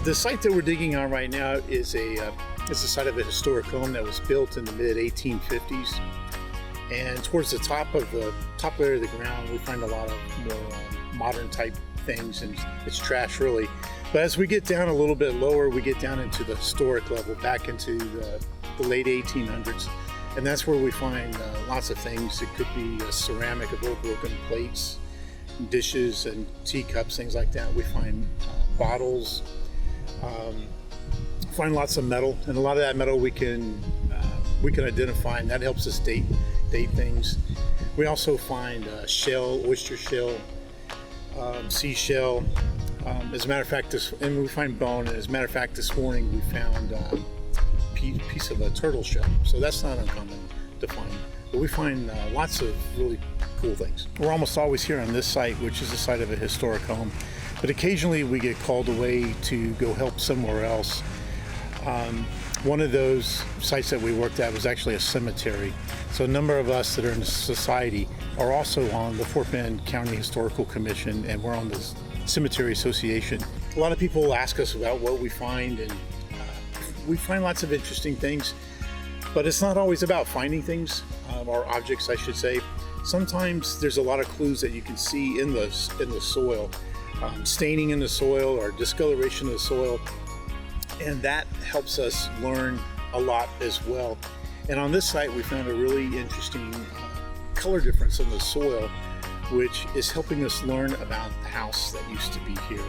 The site that we're digging on right now is the site of a historic home that was built in the mid 1850s. And towards the top layer of the ground, we find a lot of more modern type things, and it's trash really. But as we get down a little bit lower, we get down into the historic level, back into the late 1800s. And that's where we find lots of things. It could be ceramic of old broken plates, dishes and teacups, things like that. We find bottles, find lots of metal, and a lot of that metal we can identify, and that helps us date things. We also find shell, oyster shell, seashell. As a matter of fact, and we find bone. And as a matter of fact, this morning we found a piece of a turtle shell. So that's not uncommon to find. But we find lots of really cool things. We're almost always here on this site, which is the site of a historic home. But occasionally we get called away to go help somewhere else. One of those sites that we worked at was actually a cemetery. So a number of us that are in the society are also on the Fort Bend County Historical Commission, and we're on the Cemetery Association. A lot of people ask us about what we find, and we find lots of interesting things, but it's not always about finding things, or objects I should say. Sometimes there's a lot of clues that you can see in the soil, staining in the soil or discoloration of the soil, and that helps us learn a lot as well. And on this site we found a really interesting color difference in the soil, which is helping us learn about the house that used to be here.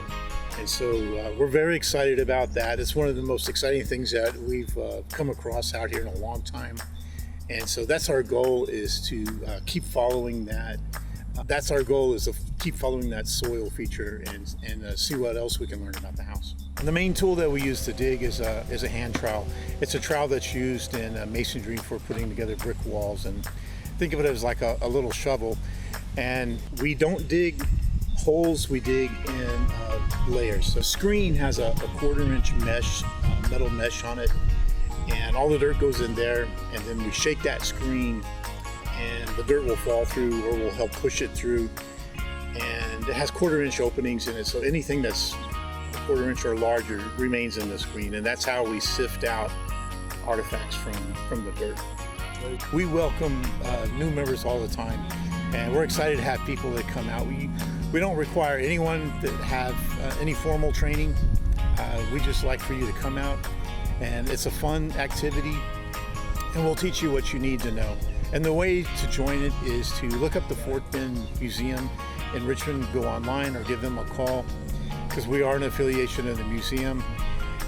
And so we're very excited about that. It's one of the most exciting things that we've come across out here in a long time. And so that's our goal, is to keep following that. That's our goal, is to keep following that soil feature and see what else we can learn about the house. And the main tool that we use to dig is a hand trowel. It's a trowel that's used in masonry for putting together brick walls. And think of it as like a little shovel. And we don't dig holes, we dig in layers. So screen has a 1/4 inch mesh, metal mesh on it, and all the dirt goes in there, and then we shake that screen and the dirt will fall through, or we'll help push it through. And it has 1/4 inch openings in it, so anything that's 1/4 inch or larger remains in the screen, and that's how we sift out artifacts from the dirt. We welcome new members all the time, and we're excited to have people that come out. We don't require anyone to have any formal training. We just like for you to come out, and it's a fun activity, and we'll teach you what you need to know. And the way to join it is to look up the Fort Bend Museum in Richmond, go online or give them a call, because we are an affiliation of the museum.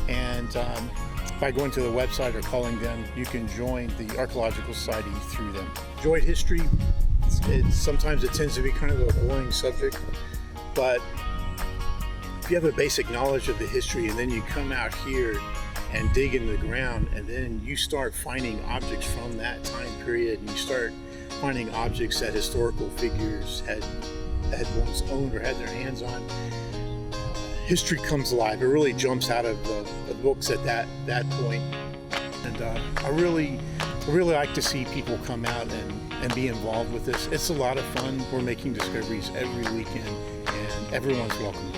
And by going to the website or calling them, you can join the Archaeological Society through them. Enjoyed history. Sometimes it tends to be kind of a boring subject, but if you have a basic knowledge of the history, and then you come out here and dig in the ground, and then you start finding objects from that time period, and you start finding objects that historical figures had once owned or had their hands on, history comes alive. It really jumps out of the books at that point. And I really like to see people come out and be involved with this. It's a lot of fun. We're making discoveries every weekend, and everyone's welcome.